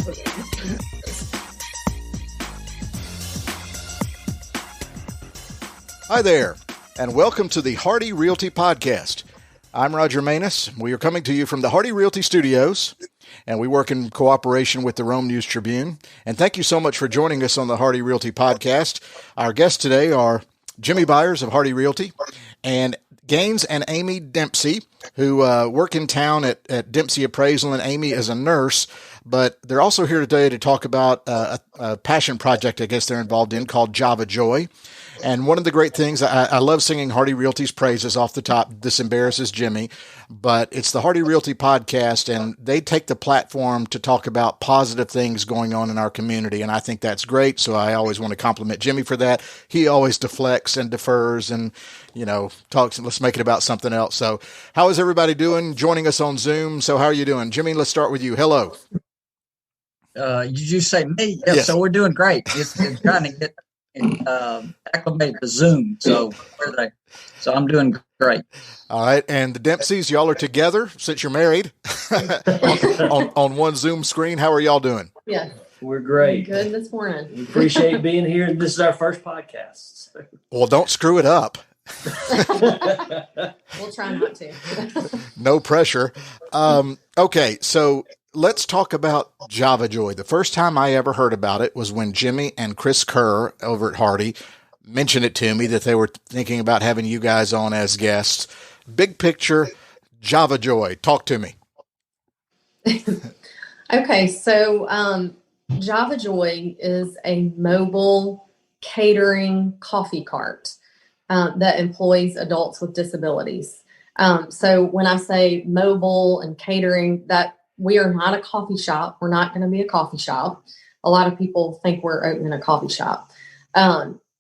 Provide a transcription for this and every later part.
Hi there, and welcome to the Hardy Realty Podcast. I'm Roger Manus. We are coming to you from the Hardy Realty Studios, and we work in cooperation with the Rome News Tribune. And thank you so much for joining us on the Hardy Realty Podcast. Our guests today are Jimmy Byers of Hardy Realty and Gaines and Amy Dempsey, who work in town at Dempsey Appraisal, and Amy is a nurse. But they're also here today to talk about a passion project I guess they're involved in called Java Joy. And one of the great things, I love singing Hardy Realty's praises off the top. This embarrasses Jimmy, but it's the Hardy Realty Podcast, and they take the platform to talk about positive things going on in our community, and I think that's great, so I always want to compliment Jimmy for that. He always deflects and defers and, talks, and let's make it about something else. So how is everybody doing? Joining us on Zoom. So how are you doing? Jimmy, let's start with you. Hello. Did you say me? Yeah, yes. So we're doing great. It's trying to get acclimate to Zoom. So I'm doing great. All right. And the Dempseys, y'all are together since you're married on one Zoom screen. How are y'all doing? Yeah. We're great. Good this morning. We appreciate being here. And this is our first podcast. Well, don't screw it up. We'll try not to. No pressure. Okay. So let's talk about Java Joy. The first time I ever heard about it was when Jimmy and Chris Kerr over at Hardy mentioned it to me that they were thinking about having you guys on as guests. Big picture, Java Joy. Talk to me. Okay, so Java Joy is a mobile catering coffee cart that employs adults with disabilities. So when I say mobile and catering, that we are not a coffee shop. We're not going to be a coffee shop. A lot of people think we're opening a coffee shop.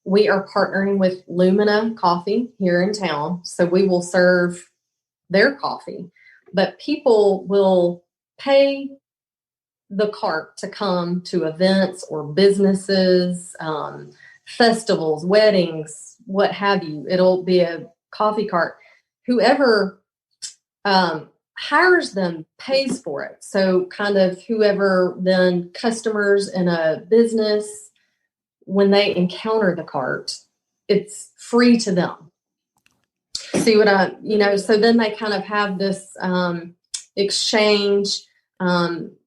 We are partnering with Lumina Coffee here in town. So we will serve their coffee, but people will pay the cart to come to events or businesses, festivals, weddings, what have you. It'll be a coffee cart. Whoever hires them pays for it. So kind of whoever then customers in a business, when they encounter the cart, it's free to them. See what so then they kind of have this exchange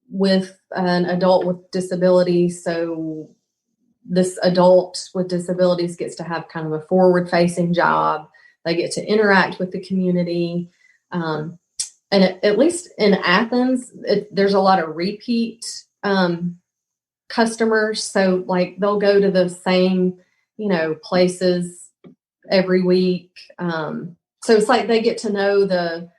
with an adult with disabilities. So this adult with disabilities gets to have kind of a forward-facing job. They get to interact with the community. And at least in Athens, there's a lot of repeat customers. So like they'll go to the same, places every week. So it's like they get to know the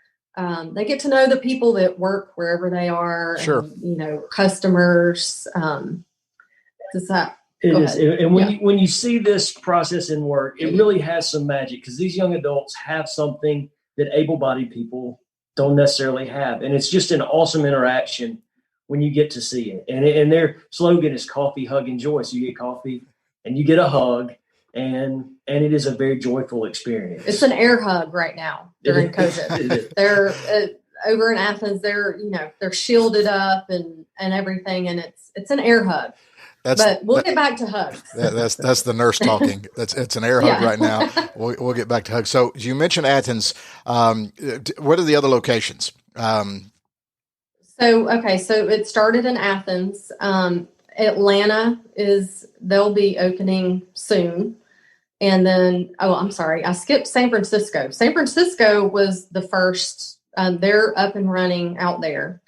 people that work wherever they are. Sure. And, customers. Does that? It is. And when you see this process in work, it really has some magic because these young adults have something that able-bodied people don't necessarily have. And it's just an awesome interaction when you get to see it. And their slogan is coffee, hug, and joy. So you get coffee and you get a hug, and it is a very joyful experience. It's an air hug right now during COVID. They're over in Athens, they're shielded up and everything. And it's an air hug. But we'll get back to hugs. That's the nurse talking. It's an air hug right now. We'll get back to hugs. So you mentioned Athens. What are the other locations? So it started in Athens. Atlanta they'll be opening soon. And then, I'm sorry, I skipped San Francisco. San Francisco was the first. They're up and running out there.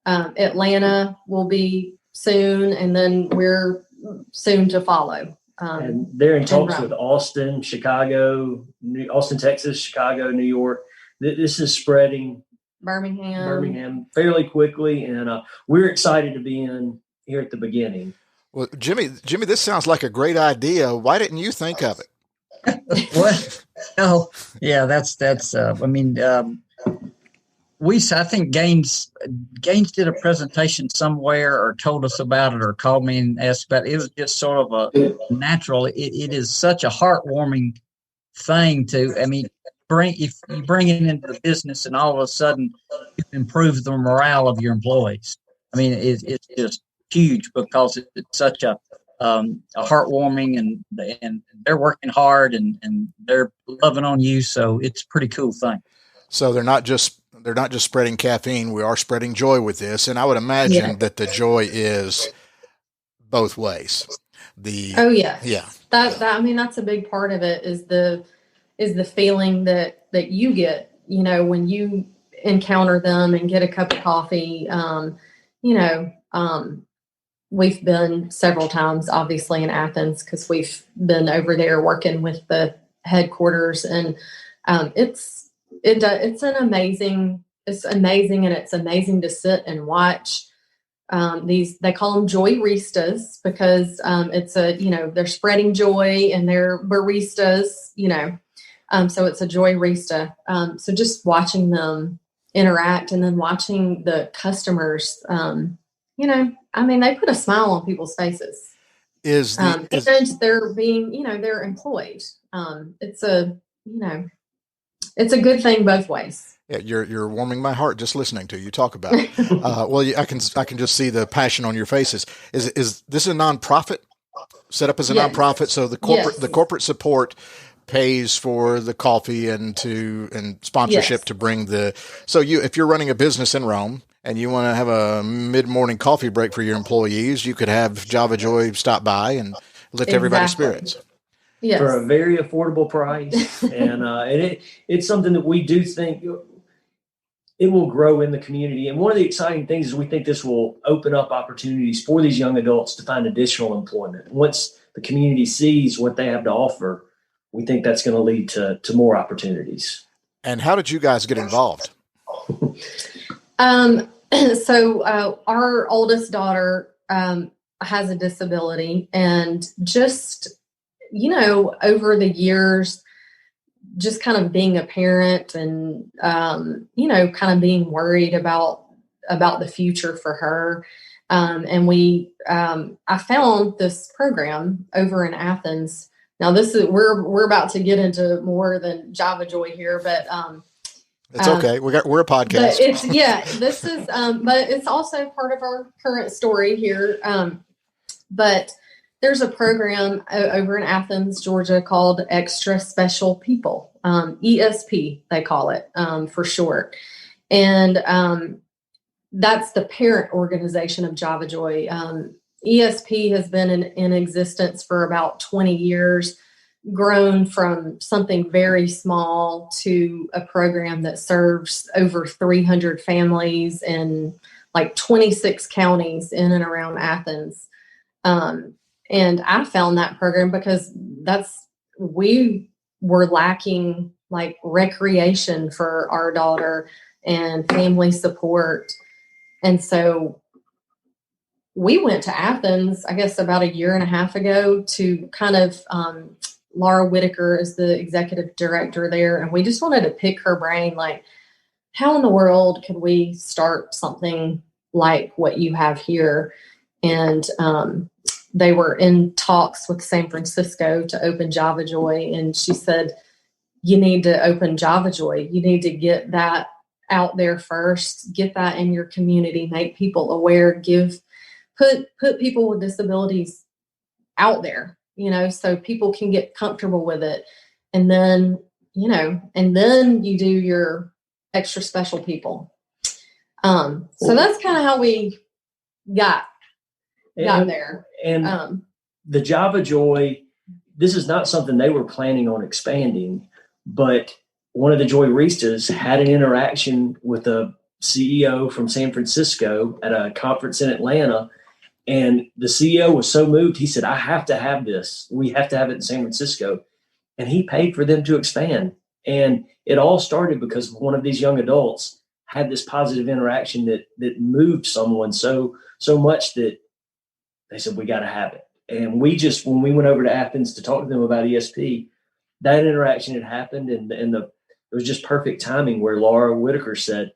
Atlanta will be soon, and then we're soon to follow. And they're in talks with Austin, Chicago, Austin, Texas, Chicago, New York. This is spreading. Birmingham fairly quickly, and we're excited to be in here at the beginning. Well, Jimmy, this sounds like a great idea. Why didn't you think of it? What? Oh, yeah, that's. I think Gaines did a presentation somewhere or told us about it or called me and asked about it. It was just sort of a natural. It is such a heartwarming thing if you bring it into the business and all of a sudden you improve the morale of your employees. It's just huge because it's such a heartwarming, and they're working hard and they're loving on you. So it's a pretty cool thing. So they're not just spreading caffeine. We are spreading joy with this. And I would imagine that the joy is both ways. Yeah. That's a big part of it is the feeling that you get, when you encounter them and get a cup of coffee. We've been several times, obviously, in Athens because we've been over there working with the headquarters, and it's amazing, and it's amazing to sit and watch they call them joy-ristas because they're spreading joy and they're baristas, so it's a joy-rista. So just watching them interact and then watching the customers, they put a smile on people's faces. And they're being, they're employed. It's a good thing both ways. Yeah, you're warming my heart just listening to you talk about it. I can just see the passion on your faces. Is this a nonprofit set up as a nonprofit? So the corporate support pays for the coffee and sponsorship to bring if you're running a business in Rome and you want to have a mid-morning coffee break for your employees, you could have Java Joy stop by and lift everybody's spirits. Yes. For a very affordable price. And it's something that we do think it will grow in the community. And one of the exciting things is we think this will open up opportunities for these young adults to find additional employment. Once the community sees what they have to offer, we think that's going to lead to more opportunities. And how did you guys get involved? So our oldest daughter has a disability, and just, over the years, just kind of being a parent and, kind of being worried about the future for her. And I found this program over in Athens. Now we're about to get into more than Java Joy here, but, it's okay. We're a podcast. But it's also part of our current story here. But there's a program over in Athens, Georgia, called Extra Special People, ESP, they call it for short. And that's the parent organization of Java Joy. ESP has been in existence for about 20 years, grown from something very small to a program that serves over 300 families in like 26 counties in and around Athens. And I found that program because we were lacking like recreation for our daughter and family support. And so we went to Athens, I guess about a year and a half ago to kind of, Laura Whitaker is the executive director there. And we just wanted to pick her brain, like, how in the world could we start something like what you have here? And they were in talks with San Francisco to open Java Joy. And she said, you need to open Java Joy. You need to get that out there first, get that in your community, make people aware, put people with disabilities out there, so people can get comfortable with it. And then, you do your extra special people. So that's kind of how we got there. And the Java Joy, this is not something they were planning on expanding, but one of the Joy-ristas had an interaction with a CEO from San Francisco at a conference in Atlanta. And the CEO was so moved, he said, I have to have this. We have to have it in San Francisco. And he paid for them to expand. And it all started because one of these young adults had this positive interaction that moved someone so much that they said, we got to have it. And when we went over to Athens to talk to them about ESP, that interaction had happened. And it was just perfect timing where Laura Whitaker said,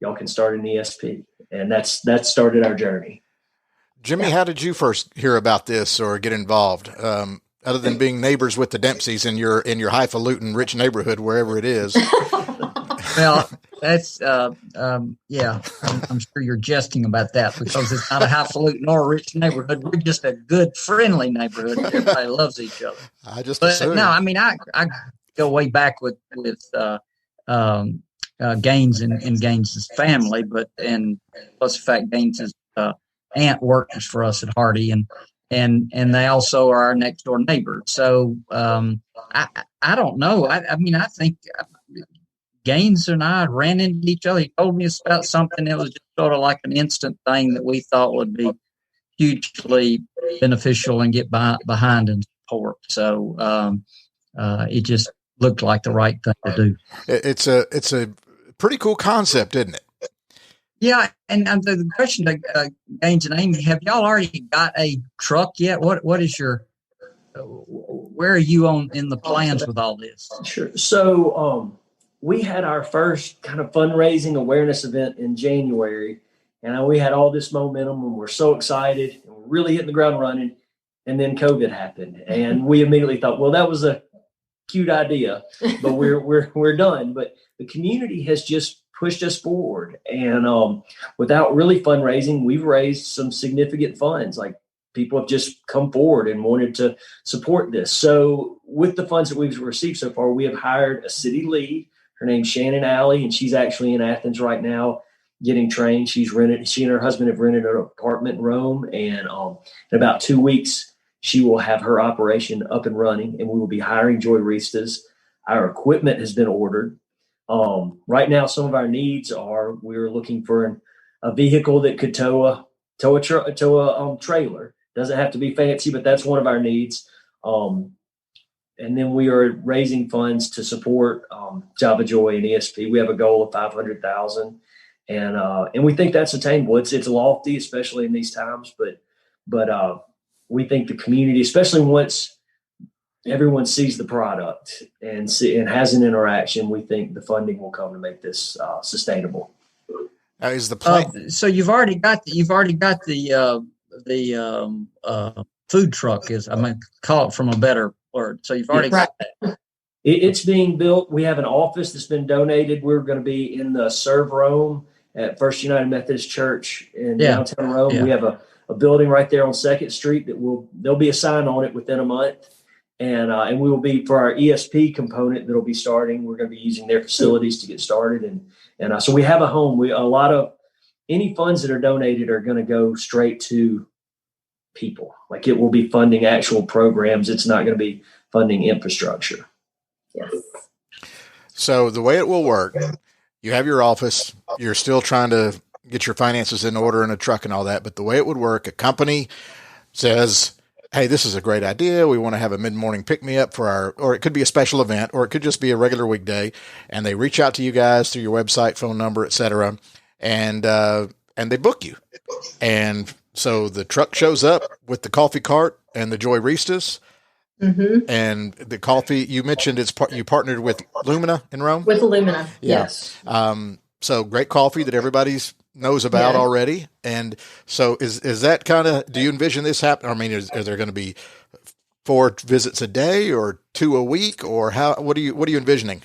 y'all can start an ESP. And that started our journey. Jimmy, how did you first hear about this or get involved? Other than being neighbors with the Dempseys in your highfalutin rich neighborhood, wherever it is. Well, That's yeah. I'm sure you're jesting about that because it's not a highfalutin nor a rich neighborhood. We're just a good, friendly neighborhood. Everybody loves each other. I just But assumed. no, I mean, I go way back with Gaines and Gaines's family, and plus the fact Gaines's aunt works for us at Hardy, and they also are our next door neighbor. So I don't know. I mean, I think Gaines and I ran into each other. He told me about something that was just sort of like an instant thing that we thought would be hugely beneficial and get behind and support. So it just looked like the right thing to do. It's a pretty cool concept, isn't it? Yeah, and the question to Gaines and Amy, have y'all already got a truck yet? What is your where are you in the plans with all this? Sure. So we had our first kind of fundraising awareness event in January, and we had all this momentum, and we're so excited, and we're really hitting the ground running. And then COVID happened, and we immediately thought, well, that was a cute idea, but we're done. But the community has just pushed us forward, and without really fundraising, we've raised some significant funds. Like, people have just come forward and wanted to support this. So with the funds that we've received so far, we have hired a city lead. Her name's Shannon Alley, and she's actually in Athens right now getting trained. She and her husband have rented an apartment in Rome, and in about 2 weeks, she will have her operation up and running, and we will be hiring joyristas. Our equipment has been ordered. Right now, some of our needs are, we're looking for a vehicle that could tow a trailer. Doesn't have to be fancy, but that's one of our needs. And then we are raising funds to support Java Joy and ESP. We have a goal of $500,000, and we think that's attainable. It's lofty, especially in these times, but we think the community, especially once everyone sees the product and has an interaction, we think the funding will come to make this sustainable. Is the plan? So you've already got the food truck, call it from a better word. So you've already got that. It's being built. We have an office that's been donated. We're going to be in the Serve Rome at First United Methodist Church in downtown Rome. Yeah. We have a building right there on 2nd Street there'll be a sign on it within a month. And we will be, for our ESP component that'll be starting, we're going to be using their facilities to get started. And so we have a home. A lot of any funds that are donated are going to go straight to people. Like, it will be funding actual programs. It's not going to be funding infrastructure. Yes. So the way it will work, you have your office, you're still trying to get your finances in order and a truck and all that. But the way it would work, a company says, hey, this is a great idea. We want to have a mid-morning pick-me-up or it could be a special event, or it could just be a regular weekday. And they reach out to you guys through your website, phone number, et cetera, and they book you. And so the truck shows up with the coffee cart and the joyristas. Mm-hmm. And the coffee, you mentioned you partnered with Lumina in Rome? With Lumina, yeah. Yes. So great coffee that everybody knows about already. And so is that kind of, do you envision this happen? I mean, are there going to be 4 visits a day or 2 a week, or what are you envisioning?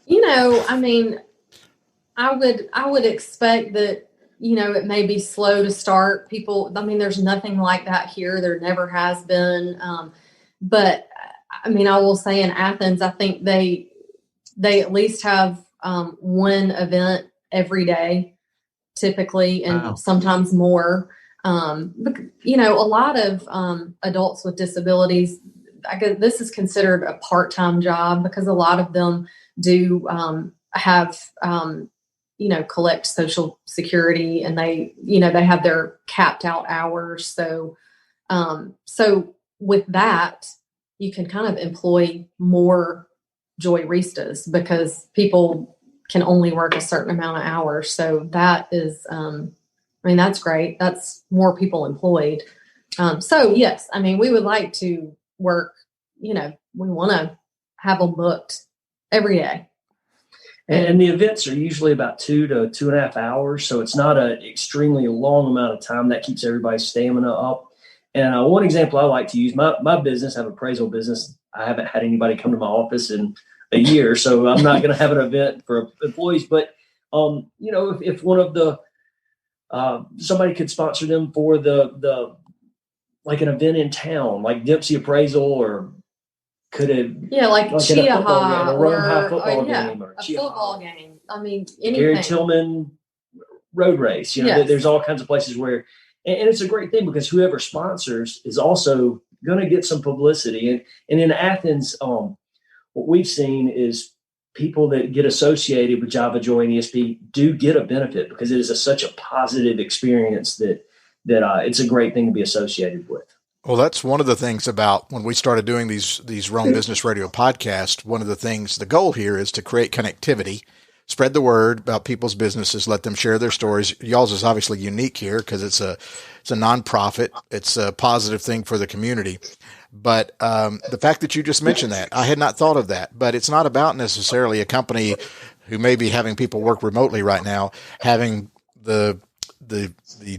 I mean, I would expect that, it may be slow to start. People, I mean, there's nothing like that here. There never has been. But I mean, I will say in Athens, I think they at least have one event every day, typically, and sometimes more. But, a lot of adults with disabilities, I guess this is considered a part-time job because a lot of them do have collect Social Security, and they have their capped out hours. So with that, you can kind of employ more joyristas because people can only work a certain amount of hours. So that is, that's great. That's more people employed. So yes, I mean, we would like to work, we want to have them booked every day. And the events are usually about 2 to 2.5 hours. So it's not an extremely long amount of time. That keeps everybody's stamina up. And one example I like to use, my business, I have an appraisal business. I haven't had anybody come to my office in a year, so I'm not going to have an event for employees. But If one of the somebody could sponsor them for the like an event in town, like Dempsey Appraisal, or could it like Chia a Rome High football game, or a football game. I mean, anything. Gary Tillman road race. There's all kinds of places where, and it's a great thing because whoever sponsors is also going to get some publicity. And in Athens, what we've seen is people that get associated with Java Joy and ESP do get a benefit because it is such a positive experience that it's a great thing to be associated with. Well, that's one of the things about when we started doing these Rome Business Radio podcasts. One of the things, the goal here is to create connectivity, spread the word about people's businesses, let them share their stories. Y'all's is obviously unique here because it's a nonprofit. It's a positive thing for the community. But the fact that you just mentioned that, I had not thought of that. But it's not about necessarily a company who may be having people work remotely right now, having the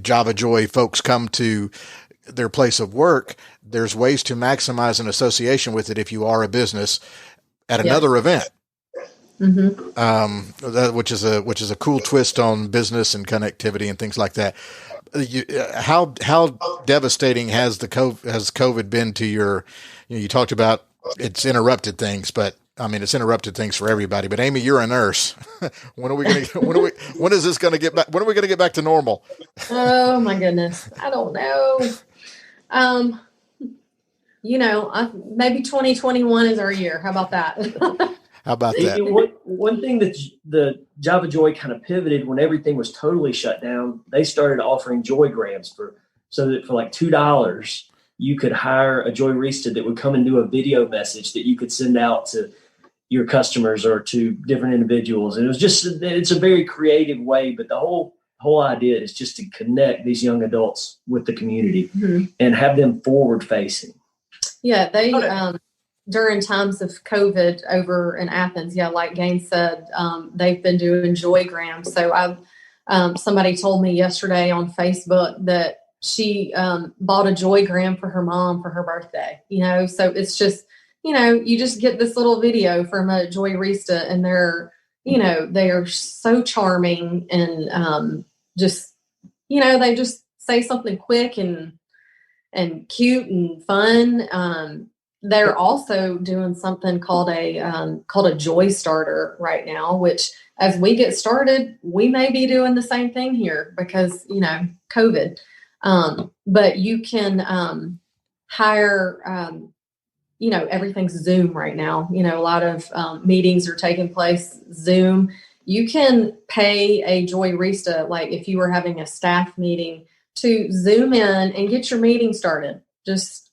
Java Joy folks come to their place of work. There's ways to maximize an association with it if you are a business at another event. Mm-hmm. Which is a cool twist on business and connectivity and things like that. How devastating has COVID been to your? You talked about it's interrupted things, but I mean it's interrupted things for everybody. But Amy, you're a nurse. When is this going to get back? When are we going to get back to normal? Oh my goodness, I don't know. Maybe 2021 is our year. How about that? How about that? One thing that the Java Joy kind of pivoted when everything was totally shut down, they started offering Joygrams so that for like $2, you could hire a Joyrista that would come and do a video message that you could send out to your customers or to different individuals. And it's a very creative way, but the whole idea is just to connect these young adults with the community and have them forward facing. Yeah, they during times of COVID over in Athens, like Gaines said, they've been doing Joygrams. So somebody told me yesterday on Facebook that she bought a Joygram for her mom for her birthday. So it's just you just get this little video from a Joyrista, and they are so charming and they just say something quick and cute and fun. They're also doing something called a Joy Starter right now, which as we get started, we may be doing the same thing here because, COVID. But you can hire, everything's Zoom right now. A lot of meetings are taking place Zoom. You can pay a Joyrista, like if you were having a staff meeting, to Zoom in and get your meeting started. Just,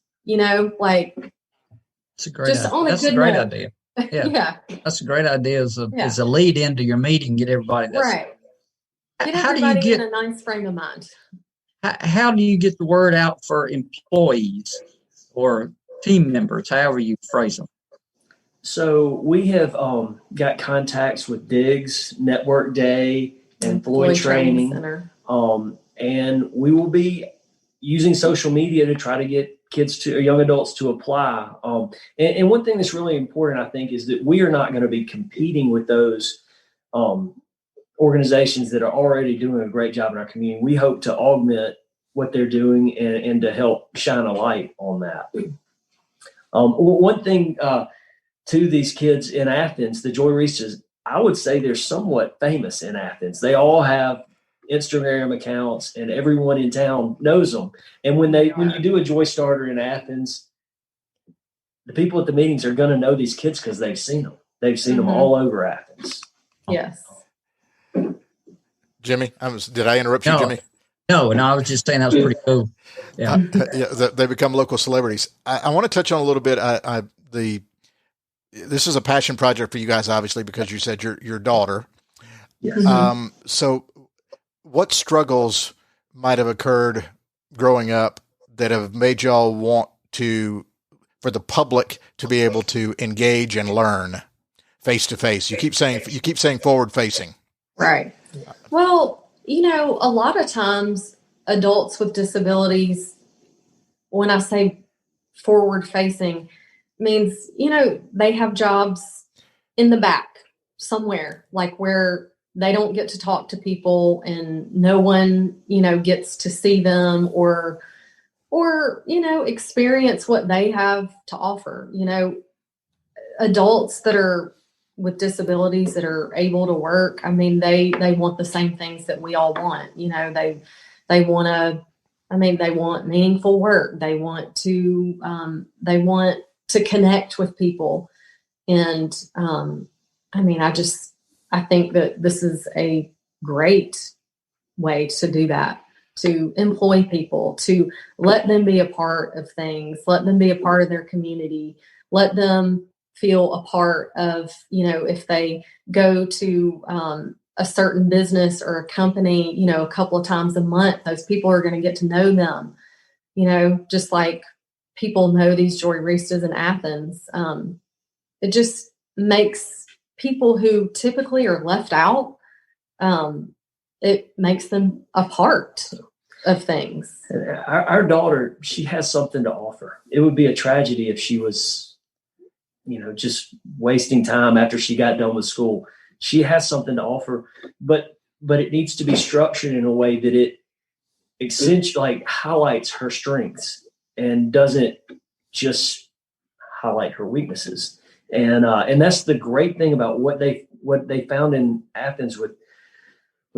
it's a great idea. Yeah. Yeah. That's a great idea as a lead into your meeting, get everybody. Right. Get everybody in a nice frame of mind. How do you get the word out for employees or team members, however you phrase them? So we have got contacts with Diggs, Network Day, and Floyd Training Center. And we will be using social media to try to get kids or young adults to apply. And one thing that's really important, I think, is that we are not going to be competing with those organizations that are already doing a great job in our community. We hope to augment what they're doing and to help shine a light on that. One thing to these kids in Athens, the Joyristas, I would say they're somewhat famous in Athens. They all have Instagram accounts, and everyone in town knows them. And when you do a Joy Starter in Athens, the people at the meetings are going to know these kids because they've seen them. They've seen them all over Athens. Yes. Jimmy, did I interrupt you, Jimmy? No, I was just saying that was pretty cool. Yeah, they become local celebrities. I want to touch on a little bit. This is a passion project for you guys, obviously, because you said your daughter. Yes. So what struggles might have occurred growing up that have made y'all want for the public to be able to engage and learn face to face? You keep saying forward facing. Right. Well, a lot of times adults with disabilities, when I say forward facing, means, they have jobs in the back somewhere, like where they don't get to talk to people, and no one, gets to see them or, experience what they have to offer. Adults that are with disabilities that are able to work, I mean, they want the same things that we all want. They want meaningful work. They want to connect with people. And, I think that this is a great way to do that, to employ people, to let them be a part of things, let them be a part of their community, let them feel a part of, if they go to a certain business or a company, a couple of times a month, those people are going to get to know them, just like people know these joyristas in Athens. It just makes people who typically are left out, it makes them a part of things. Our daughter, she has something to offer. It would be a tragedy if she was, just wasting time after she got done with school. She has something to offer, but it needs to be structured in a way that it essentially highlights her strengths and doesn't just highlight her weaknesses. And that's the great thing about what they found in Athens with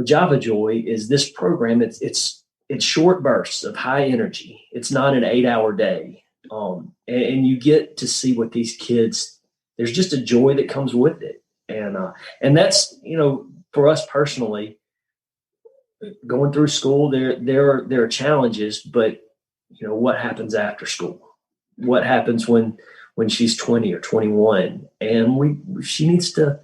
Java Joy is this program. It's short bursts of high energy. It's not an 8-hour day. And you get to see what these kids, there's just a joy that comes with it. And that's, for us personally, going through school, there are challenges, but what happens after school? What happens when she's 20 or 21, and she needs to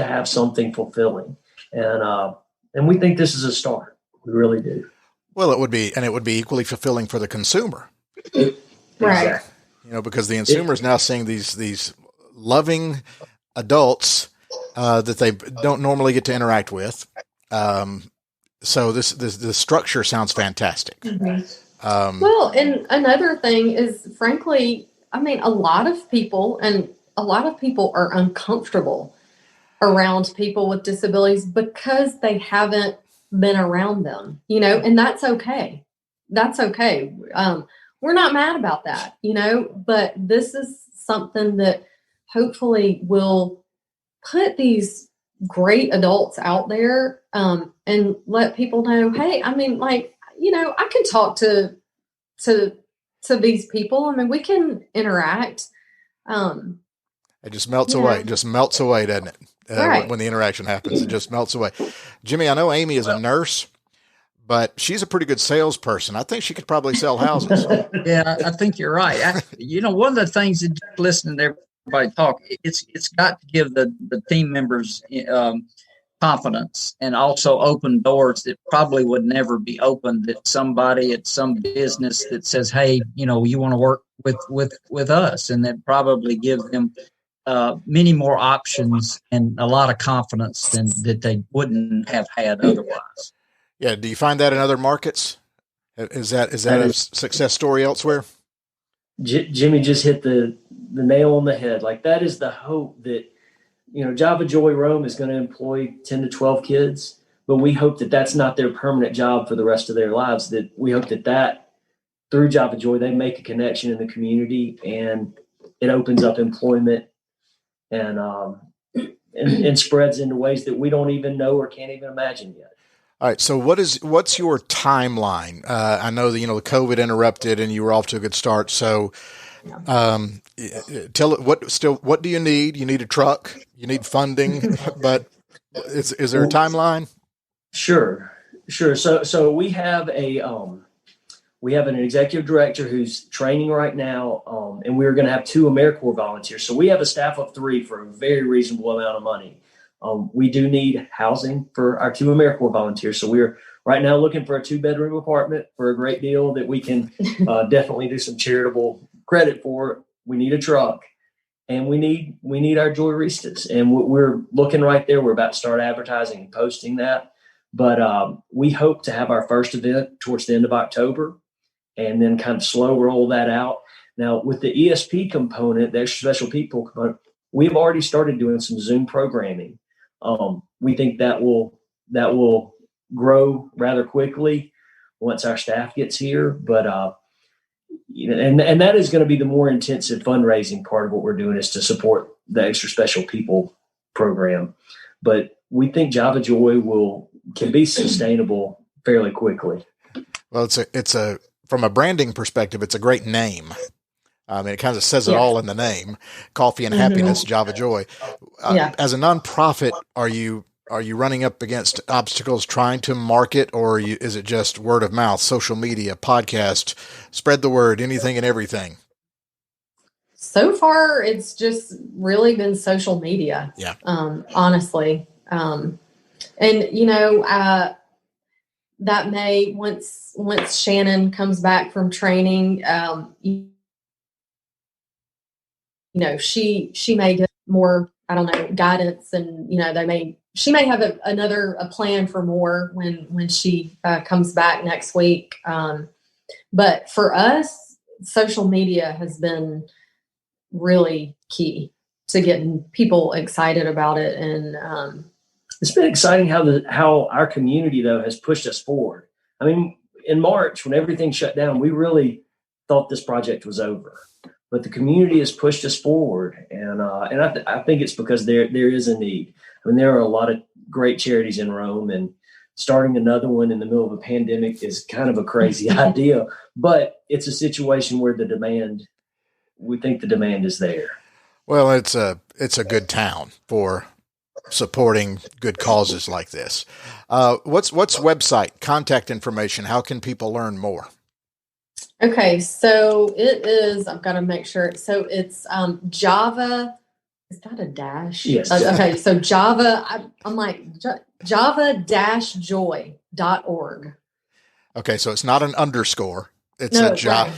have something fulfilling. And we think this is a start. We really do. Well, it would be equally fulfilling for the consumer. Right. Because the consumer is now seeing these loving adults that they don't normally get to interact with. So the structure sounds fantastic. Mm-hmm. Well, and another thing is, frankly, a lot of people are uncomfortable around people with disabilities because they haven't been around them, and that's okay. That's okay. We're not mad about that, but this is something that hopefully will put these great adults out there, and let people know, hey, I can talk to these people. We can interact. It just melts away. It just melts away, doesn't it? Right. When the interaction happens, it just melts away. Jimmy, I know Amy is a nurse, but she's a pretty good salesperson. I think she could probably sell houses. Yeah, I think you're right. One of the things that listening to everybody talk, it's got to give the team members confidence, and also open doors that probably would never be opened, that somebody at some business that says, hey, you want to work with us, and that probably give them many more options and a lot of confidence than that they wouldn't have had otherwise. Yeah. Do you find that in other markets? Is that a success story elsewhere? Jimmy just hit the nail on the head. Like, that is the hope that, Java Joy Rome is going to employ 10 to 12 kids, but we hope that that's not their permanent job for the rest of their lives. That we hope that through Java Joy, they make a connection in the community, and it opens up employment and spreads into ways that we don't even know or can't even imagine yet. All right. So what's your timeline? I know that, the COVID interrupted and you were off to a good start. So, tell it what do you need? You need a truck, you need funding, but is there a timeline? Sure. So we have an executive director who's training right now. And we're going to have 2 AmeriCorps volunteers. So we have a staff of 3 for a very reasonable amount of money. We do need housing for our 2 AmeriCorps volunteers. So we're right now looking for a 2-bedroom apartment for a great deal that we can definitely do some charitable credit for. We need a truck, and we need our joyristas, and we're looking right there. We're about to start advertising and posting that, but we hope to have our first event towards the end of October, and then kind of slow roll that out. Now, with the ESP component, the extra special people component, we've already started doing some Zoom programming We think that will grow rather quickly once our staff gets here. But and that is going to be the more intensive fundraising part of what we're doing, is to support the Extra Special People program. But we think Java Joy can be sustainable fairly quickly. Well, it's a from a branding perspective, it's a great name. I mean, it kind of says it all in the name: coffee and happiness, Java Joy. As a nonprofit, are you running up against obstacles trying to market, or is it just word of mouth, social media, podcast, spread the word, anything and everything? So far, it's just really been social media. Yeah. Honestly. And, that may, once Shannon comes back from training, she may get more, I don't know, guidance, and, she may have a plan for more when she comes back next week. But for us, social media has been really key to getting people excited about it. And it's been exciting how our community, though, has pushed us forward. I mean, in March, when everything shut down, we really thought this project was over. But the community has pushed us forward, and I think it's because there is a need. I mean, there are a lot of great charities in Rome, and starting another one in the middle of a pandemic is kind of a crazy idea. But it's a situation where we think the demand is there. Well, it's a good town for supporting good causes like this. What's website, contact information? How can people learn more? Okay, so it is, I've got to make sure. So it's Java, is that a dash? Yes. Okay, so Java, I'm like, java-joy.org. Okay, so it's not an underscore. It's no, a Java.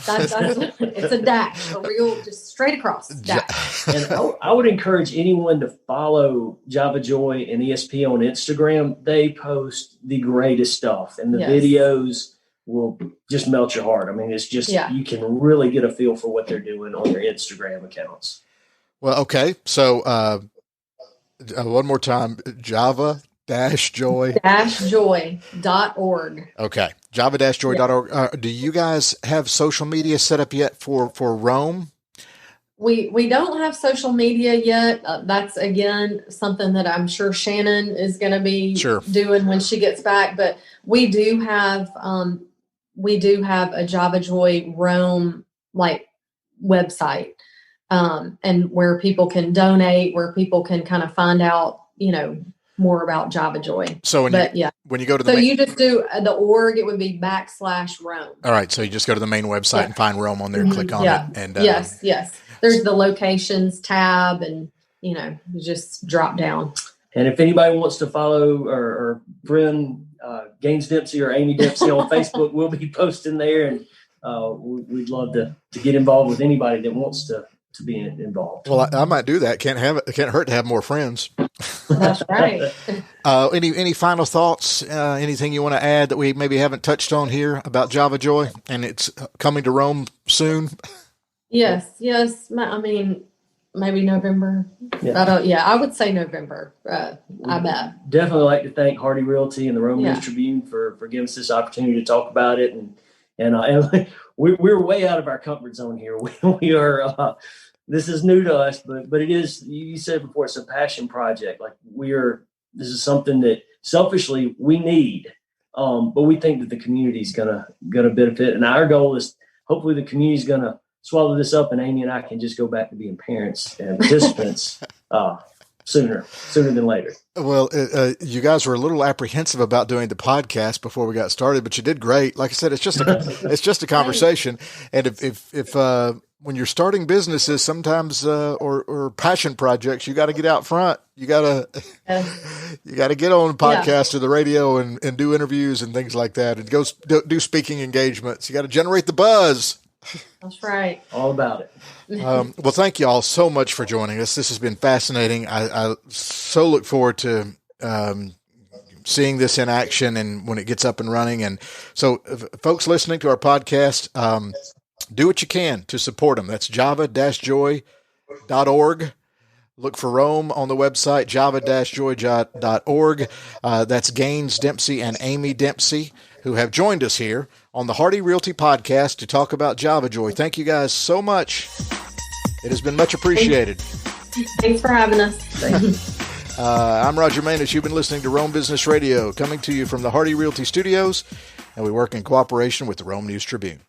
It's a dash, a real, just straight across dash. And I would encourage anyone to follow Java Joy and ESP on Instagram. They post the greatest stuff, and the videos will just melt your heart. I mean, it's just, you can really get a feel for what they're doing on their Instagram accounts. Well, okay. So one more time, java-joy.org. Okay. Java-joy.org. Do you guys have social media set up yet for Rome? We don't have social media yet. That's, again, something that I'm sure Shannon is going to be doing when she gets back. But we do have a Java Joy Rome website, and where people can donate, where people can kind of find out, more about Java Joy. So when you go to you just do the org, it would be /Rome. All right. So you just go to the main website and find Rome on there, click on it. And yes. There's the locations tab, and, you just drop down. And if anybody wants to follow or friend Gaines Dempsey or Amy Dempsey on Facebook, we'll be posting there, and we'd love to get involved with anybody that wants to be involved. Well, I might do that. Can't hurt to have more friends. That's right. Any final thoughts? Anything you want to add that we maybe haven't touched on here about Java Joy, and it's coming to Rome soon? Yes. I mean, maybe November. I would say November. I bet. Definitely like to thank Hardy Realty and the Rome News Tribune for giving us this opportunity to talk about it, and we're way out of our comfort zone here. We are. This is new to us, but it is. You said before, it's a passion project. This is something that selfishly we need, but we think that the community is gonna benefit, and our goal is hopefully the community is gonna swallow this up, and Amy and I can just go back to being parents and participants sooner than later. Well, you guys were a little apprehensive about doing the podcast before we got started, but you did great. Like I said, it's just a conversation, and if when you're starting businesses, sometimes or passion projects, you got to get out front. You got to get on the podcast or the radio and do interviews and things like that, and go do speaking engagements. You got to generate the buzz. That's right. All about it. Well, thank you all so much for joining us. This has been fascinating. I so look forward to seeing this in action and when it gets up and running. And so, folks listening to our podcast, do what you can to support them. That's java-joy.org. Look for Rome on the website, java-joy.org. That's Gaines Dempsey and Amy Dempsey, who have joined us here on the Hardy Realty Podcast to talk about Java Joy. Thank you guys so much. It has been much appreciated. Thanks for having us. I'm Roger Maness. You've been listening to Rome Business Radio, coming to you from the Hardy Realty Studios, and we work in cooperation with the Rome News Tribune.